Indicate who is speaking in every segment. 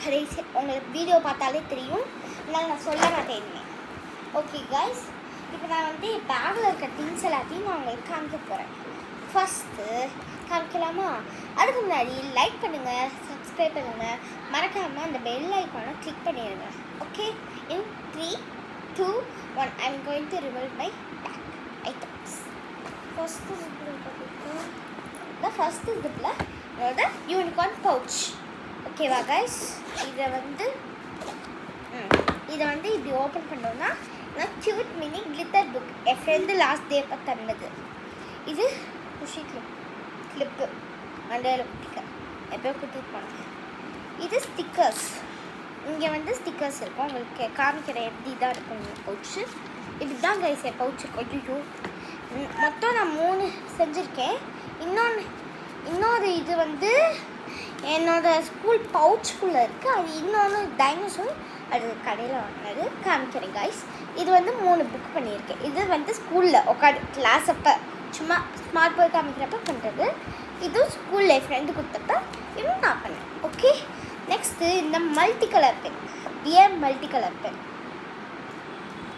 Speaker 1: கடைசி உங்களுக்கு வீடியோ பார்த்தாலே தெரியும், அதனால் நான் சொல்ல மாட்டேன். ஓகே கைஸ், இப்போ நான் வந்து பேக்கில் இருக்க திங்ஸ் எல்லாத்தையும் நான் உங்களுக்கு காமிக்க போகிறேன். ஃபஸ்ட்டு காமிக்கலாமா? அதுக்கு முன்னாடி லைக் பண்ணுங்கள், சப்ஸ்கிரைப் பண்ணுங்கள், மறக்காமல் அந்த பெல் ஐக்கானை கிளிக் பண்ணிடுங்க. Okay, in 3, 2, 1 I'm going to reveal my bag items. First ஜிப்பில் என்னோட யூனிகார்ன் பவுச். ஓகேவா கைஸ், இதை வந்து இப்படி ஓப்பன் பண்ணோன்னா நான் க்யூட் மினி கிளிட்டர் புக் என் ஃப்ரெண்டு லாஸ்ட் டே அப்போ தந்தது. இது குஷி கிளிப்பு மண்டையில் குட்டிக்க எப்போயோ குட்டிட்டு போனேன். இது ஸ்டிக்கர்ஸ். இங்கே வந்து ஸ்டிக்கர்ஸ் இருக்கும், உங்களுக்கு காமிக்கிற எப்படி தான் இருக்கும் இந்த பவுச்சு. இப்படி தான் கைஸ் என் பவுச்சு. ஐயோ, மொத்தம் நான் 3 செஞ்சுருக்கேன். இன்னொரு இது வந்து என்னோடய ஸ்கூல் பவுச்சுக்குள்ளே இருக்குது. அது இன்னொன்று டைனோசர், அது கடையில் வாங்கினது, காமிக்கிறேன் கைஸ். இது வந்து 3 புக் பண்ணியிருக்கேன். இது வந்து ஸ்கூலில் உட்காந்து கிளாஸ் அப்போ சும்மா ஸ்மார்ட் போர்ட் காமிக்கிறப்ப பண்ணுறது. இதுவும் ஸ்கூலில் என் ஃப்ரெண்டு கொடுத்தப்ப இதுவும் நான் பண்ணேன். ஓகே, நெக்ஸ்ட்டு இந்த multi colour pen, dear multi colour pen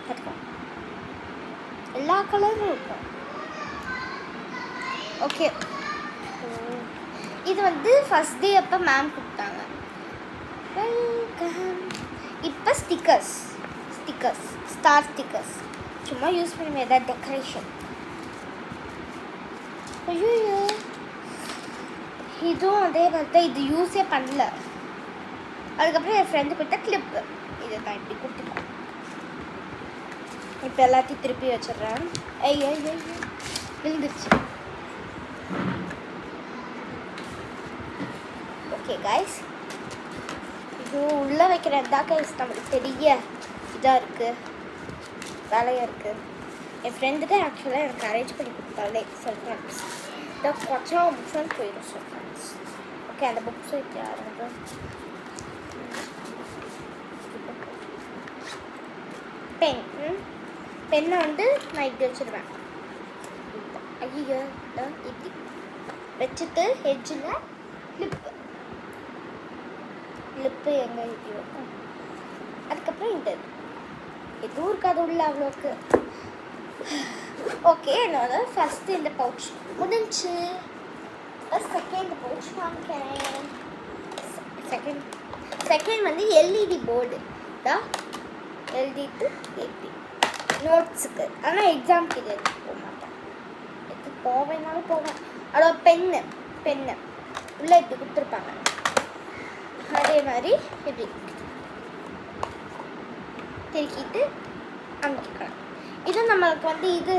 Speaker 1: பார்த்துக்கோங்க, எல்லா கலரும் இருக்கும். ஓகே, இது வந்து ஃபஸ்ட் டே அப்போ மேம் கொடுத்தாங்க. வெல்கம். இப்போ ஸ்டிக்கர்ஸ் ஸ்டார் ஸ்டிக்கர்ஸ் சும்மா யூஸ் பண்ணுவேன், ஏதாவது டெக்கரேஷன். ஐயோ, இதுவும் அதே மாதிரி தான், இது யூஸே பண்ணல. அதுக்கப்புறம் என் ஃப்ரெண்டு கொடுத்த கிளிப்பு, இதை தான் இப்படி கொடுத்துட்டேன். இப்போ எல்லாத்தையும் திருப்பி வச்சிடுறேன். ஐயோ விழுந்துருச்சு. ஓகே கைஸ், இது உள்ளே வைக்கிறது தான் கைஸ் நம்மளுக்கு பெரிய இதாக இருக்குது, வேலையாக இருக்குது. என் ஃப்ரெண்டு தான் ஆக்சுவலாக எனக்கு அரேஞ்ச் பண்ணி கொடுத்தாலே சொல்கிறேன். இதை கொஞ்சம் புக்ஸ் போயிடும் சொல்கிறேன். ஓகே, அந்த புக்ஸ் வைக்க ஆரம்பிக்கும். பென்னை வந்து நான் இப்படி வச்சுருவேன். ஐயோ, இப்படி வச்சுட்டு ஹெட்ஜில் லிப்பு எங்கே இப்படி வைக்கும். அதுக்கப்புறம் இந்த எதுவும் இருக்காது உள்ள அவ்வளோக்கு. ஓகே, என்னோட ஃபஸ்ட்டு இந்த பவுச் முடிஞ்சு. செகண்ட் பவுச் வாங்கிக்கிறேன். செகண்ட் வந்து எல்இடி போர்டு தான், எல்இடி டு ஏபி நோட்ஸுக்கு. ஆனால் எக்ஸாம்க்கு இது எடுத்து போக மாட்டேன், எடுத்து போவேனாலும் போவேன். அதோட பென்னு உள்ளே இப்படி கொடுத்துருப்பாங்க. அதே மாதிரி இப்படி திருக்கிட்டு அமுக்கிக்கலாம். இது நம்மளுக்கு வந்து இது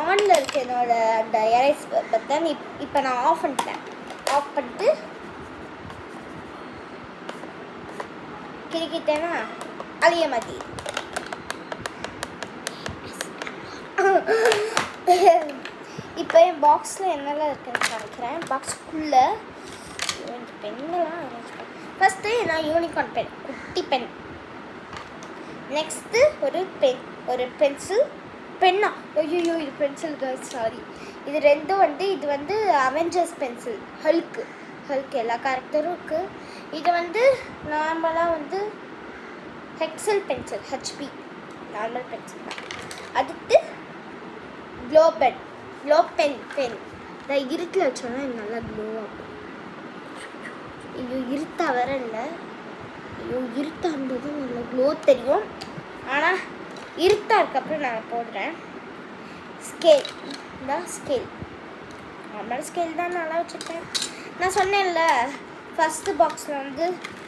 Speaker 1: ஆனில் இருக்குது என்னோட அந்த எரேஸ் பட்டன். இப்போ நான் ஆஃப் பண்ணிட்டு கிரிக்கிட்டேன்னா அழிய மாதிரி. இப்போ என் பாக்ஸில் என்னெல்லாம் இருக்குன்னு காமிக்கிறேன். பாக்ஸுக்குள்ளே பெண்ணெல்லாம் அரேஞ்ச் பண்ணேன். ஃபஸ்ட்டு நான் யூனிகார்ன் பென், குட்டி பென். நெக்ஸ்ட்டு ஒரு பென்சில். பென்னா, ஐயோ இது பென்சில் கைஸ், சாரி. இது ரெண்டும் வந்து இது வந்து அவெஞ்சர்ஸ் பென்சில், ஹல்க் எல்லா கேரக்டரும் இருக்குது. இது வந்து நார்மலாக வந்து ஹெக்ஸல் பென்சில், ஹெச்பி நார்மல் பென்சில் தான். அடுத்து க்ளோ பென். இந்த இருட்டில் வச்சோன்னா இது நல்லா க்ளோ ஆகும். ஐயோ, இருட்டா வேற இல்லை. ஐயோ, இருட்டா இருந்தது நல்லா க்ளோ தெரியும். ஆனால் இருட்டா இருக்கப்பறம் நான் போடுறேன். ஸ்கேல் நார்மல் ஸ்கேல் தான் நல்லா வச்சுருக்கேன். நான் சொன்னேன்ல ஃபஸ்ட்டு பாக்ஸில் வந்து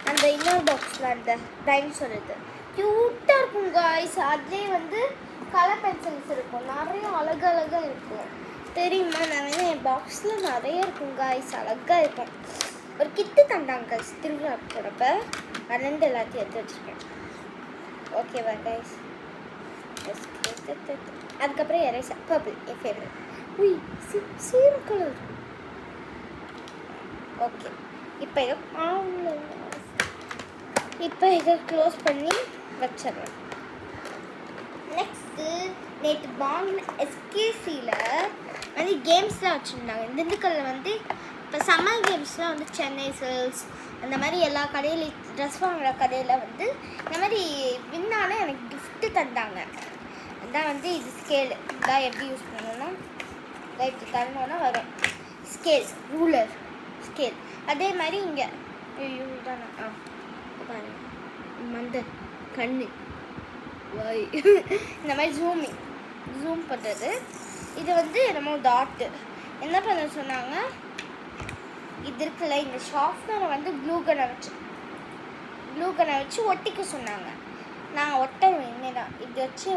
Speaker 1: அந்த இன்னொரு பாக்ஸில் அந்த டைனோசர் இது க்யூட்டாக இருக்கும் காய்ஸ். அதுலேயே வந்து கலர் பென்சில்ஸ் இருக்கும், நிறைய அழகாக இருக்கும் தெரியுமா. நான் வந்து என் பாக்ஸில் நிறைய இருக்கும் காய்ஸ், அழகாக இருக்கும். ஒரு கிட்டு தந்தாங்க கைஸ் திருவிழா போகிறப்ப, அதுலேருந்து எல்லாத்தையும் எடுத்து வச்சுருக்கேன். ஓகேவா கைஸ். அதுக்கப்புறம் எரேசர் பர்பிள், என் ஃபேவரட். Same colour. ஓகே, இப்போ இதை க்ளோஸ் பண்ணி வச்சிடலாம். நெக்ஸ்ட்டு நேற்று வாங்கின எஸ்கேசியில் வந்து கேம்ஸ்லாம் வச்சுருந்தாங்க. திண்டுக்கல்லில் வந்து இப்போ சம்மர் கேம்ஸ்லாம் வந்து சென்னை சில்க்ஸ் அந்த மாதிரி எல்லா கடையிலையும் ட்ரெஸ் வாங்குகிற கடையில் வந்து இந்த மாதிரி வின்னால எனக்கு கிஃப்ட்டு தந்தாங்க. அதான் வந்து இது ஸ்கேலு. இதான் எப்படி யூஸ் பண்ணணும்னா இப்படி தரணுன்னா வரும் ஸ்கேல், ரூலர் ஸ்கேல். அதே மாதிரி இங்கே தானே பாருங்க மந்த கண்ணு வாய் இந்த மாதிரி ஜூம் பண்ணுறது. இது வந்து நம்ம டாட்டு என்ன பண்ண சொன்னாங்க, இது இருக்குல்ல இந்த ஷார்ப்னரை வந்து க்ளூ கனை வச்சு ஒட்டிக்க சொன்னாங்க. நான் ஒட்டணும் என்னதான் இப்படி வச்சு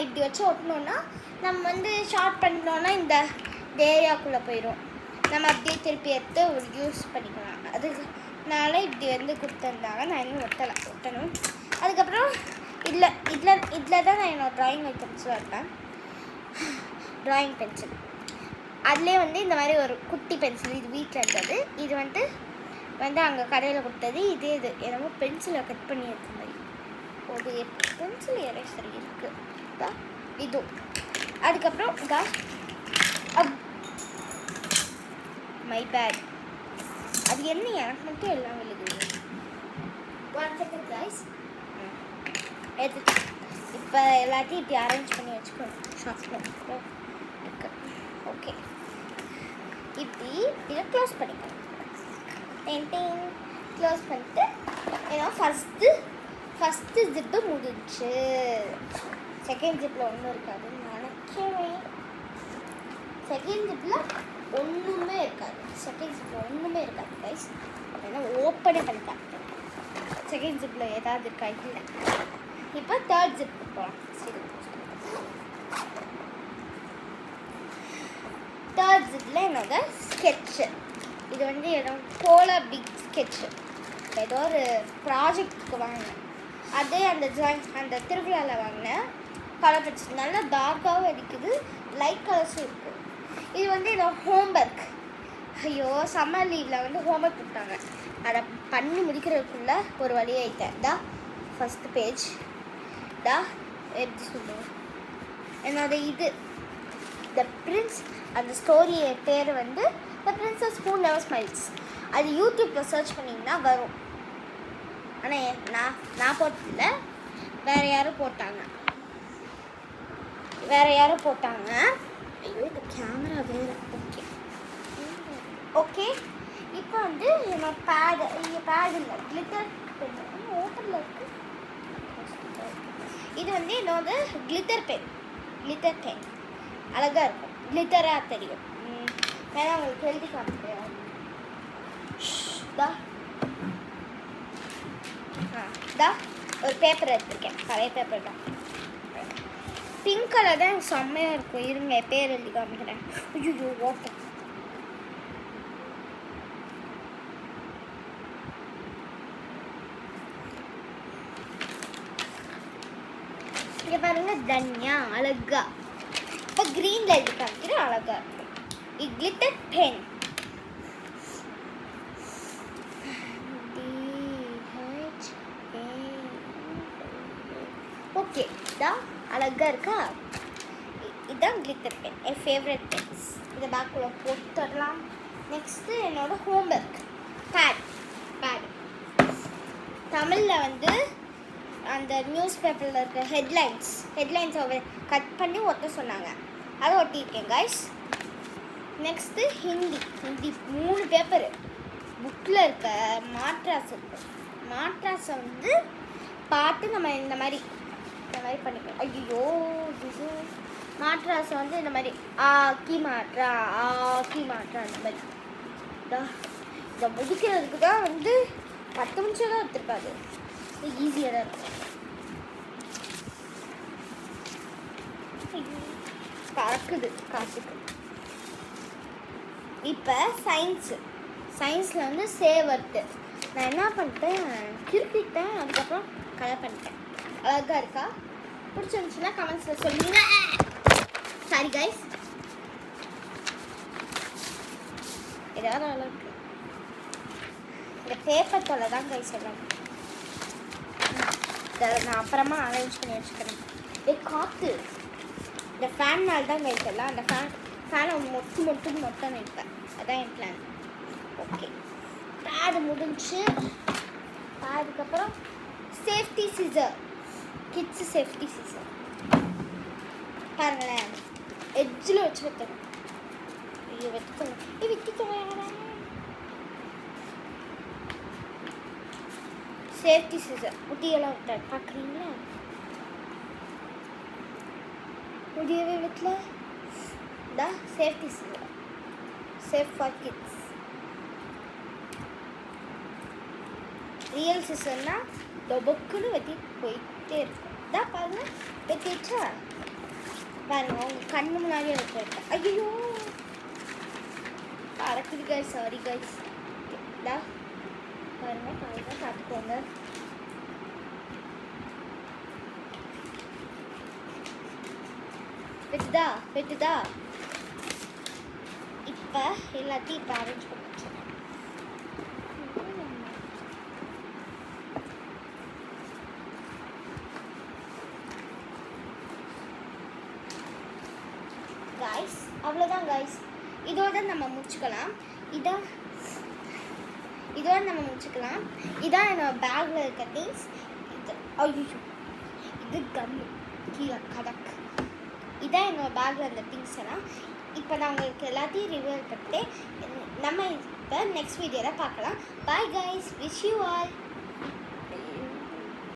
Speaker 1: இப்படி வச்சு ஒட்டணுன்னா நம்ம வந்து ஷார்ட் பண்ணோன்னா இந்த ஏரியாக்குள்ளே போயிடும். நம்ம அப்படியே திருப்பி எடுத்து யூஸ் பண்ணிக்கலாம். அதுக்குனால இப்படி வந்து கொடுத்துருந்தாங்க. நான் இன்னும் ஒட்டணும். அதுக்கப்புறம் இதில் தான் நான் என்னோடய ட்ராயிங் ஐட்டம்ஸ்லாம் இருப்பேன். ட்ராயிங் பென்சில் அதிலே வந்து இந்த மாதிரி ஒரு குட்டி பென்சில், இது வீட்டில் இருந்தது. இது வந்து அங்கே கடையில் கொடுத்தது. இது என்னமோ பென்சிலை கட் பண்ணி எடுத்த மாதிரி ஒரு பென்சில் எரேசர் இருக்குது. இது அதுக்கப்புறம் மை பேட். அது என்ன எனக்கு மட்டும் எல்லாம் விழுகுது. 1 second guys. இப்போ எல்லாத்தையும் இப்படி அரேஞ்ச் பண்ணி வச்சுக்கணும். ஷார்ட்ஸ்ல ஓகே. இப்படி இதை க்ளோஸ் பண்ணிக்கணும். க்ளோஸ் பண்ணிட்டு ஏன்னா ஃபஸ்ட்டு ஜிப்பு முடிஞ்சு. செகண்ட் ஜிப்பில் ஒன்றும் இருக்காதுன்னு நினைக்கிறேன். செகண்ட் ஜிப்பில் ஒன்றுமே இருக்காது கைஸ். ஏன்னா ஓப்பனே பண்ணிட்டேன். செகண்ட் ஜிப்பில் ஏதாவது இருக்கா இல்லை. இப்போ தேர்ட் ஜிப்பு போகலாம். தேர்ட் ஜிப்பில் என்னோட ஸ்கெட்சு. இது வந்து போலார் பிக் ஸ்கெட்சு. ஏதோ ஒரு ப்ராஜெக்டுக்கு வாங்கினேன். அதே அந்த திருவிழாவில் வாங்கினேன். கலர் பென்சில் நல்லா டார்க்காகவும் அடிக்குது, லைட் கலர்ஸும் இருக்குது. இது வந்து என்னோட ஹோம்ஒர்க். ஐயோ சம்மர் லீவில் வந்து ஹோம்ஒர்க் கொடுத்தாங்க. அதை பண்ணி முடிக்கிறதுக்குள்ளே ஒரு வழி ஆகிட்டேன். ஃபஸ்ட்டு பேஜ் எப்படி சொல்லுவேன், என்னோட இது த பிரின்ஸ். அந்த ஸ்டோரி பேர் வந்து the princess who never smiles. அது யூடியூப்பில் சர்ச் பண்ணிங்கன்னா வரும். ஆனால் நான் போட்டதில்லை, வேறு யாரும் போட்டாங்க. ஐயோ இந்த கேமரா வேறு. ஓகே இப்போ வந்து என்னோட பேடு இல்லை கிளிட்டர் பென் ஓப்பனில் இருக்குது. இது வந்து என்னோட கிளிட்டர் பென் அழகாக இருக்கும், கிளிட்டராக தெரியும். வேணா உங்களுக்கு எழுதி காமிக்கிறேன். ஒரு பேப்பர் எடுத்துருக்கேன், பழைய பேப்பர் தான். பிங்க் கலர் தான் செம்மையாக இருக்கும். இருங்க பேர் எழுதி காமிக்கிறேன். ஐயோ ஓகே. இங்கே பாருங்க தன்யா அழகா. இப்போ க்ரீனில் எழுதி காமிக்கிறேன், அழகா இருக்கும். இது கிளிட்டர் பென். ஓகே அழகா இருக்கா. இதுதான் கிளிட்டர் பென், என் ஃபேவரட் பென்ஸ். இதை பேக்குள்ள போட்டுடலாம். நெக்ஸ்ட்டு என்னோட ஹோம்ஒர்க் பேட். தமிழில் வந்து அந்த நியூஸ் பேப்பரில் இருக்க ஹெட்லைன்ஸை கட் பண்ணி ஒட்ட சொன்னாங்க. அதை ஒட்டியிருக்கேன் கைஸ். Next Hindi 3 paper. புக்கில் இருக்க மாட்ராஸை வந்து பார்த்து நம்ம இந்த மாதிரி பண்ணிக்கலாம். ஐயோ இது மாட்ராஸை வந்து இந்த மாதிரி ஆக்கி மாட்ரா அந்த மாதிரி. இதை முடிக்கிறதுக்கு தான் வந்து 10 நிமிஷம் தான் எடுத்துருக்காது. ஈஸியாக தான் இருக்கும். பறக்குது காற்றுக்கு. இப்போ சயின்ஸில் வந்து சேவர்ட்டு நான் என்ன பண்ணிட்டேன், கிறுக்கிட்டேன். அதுக்கப்புறம் கலர் பண்ணிட்டேன். அழகாக இருக்கா? பிடிச்சிருந்துச்சுன்னா கமெண்ட்ஸில் சொல்லுங்க. சாரி கைஸ், ஏதாவது அழகு. இந்த பேப்பர் தொலை தான் கைஸ் எல்லாம். நான் அப்புறமா அரேஞ்ச் பண்ணி வச்சுக்கிறேன். காற்று இந்த ஃபேன்னால் தான் கைஸ் எல்லாம். அந்த ஃபேனை மொட்டை நிற்பேன். அதான் என் பிளான். ஓகே, பேடு முடிஞ்சு. அதுக்கப்புறம் safety scissor, kids safety scissor பாருங்களேன், எட்ஜில் வச்சு வைத்தணும். ஐயோ வைக்கணும், விற்கணும். சேஃப்டி சிசர் முடியெல்லாம் விட்டார் பார்க்குறீங்களா? முடியவே வீட்டில் இந்த safety scissor, safe for kids. Real சிசர்னா டொபக்குன்னு வெட்டிட்டு போயிட்டே இருக்கும். இதான் பாருங்க, வெட்டிச்சா பாருங்க, உங்க கண்ணு முன்னாடியே வெட்டிட்டேன். ஐயோ பறக்குது கைஸ், சாரி கைஸ். இதா பாருங்க, பாருங்க, பார்த்துக்கோங்க. வெட்டுதா வெட்டுதா. இப்போ எல்லாத்தையும் இப்போ அரேஞ்ச் பண்ணி வச்சுருக்கேன். கைஸ் அவ்வளோதான் கைஸ், இதோட நம்ம முடிச்சுக்கலாம். இதோட நம்ம முடிச்சுக்கலாம். இதான் என்னோட பேக்கில் இருக்க திங்ஸ். இது ஐயோ, இது கம்மு கீழே கடக்கு. இதான் என்னோட பேக்கில் இருந்த திங்ஸ் எல்லாம். இப்போ நான் உங்களுக்கு எல்லாத்தையும் ரிவீல் பண்ணிட்டு நம்ம இப்போ நெக்ஸ்ட் வீடியோவில் பார்க்கலாம். Bye guys, wish you all.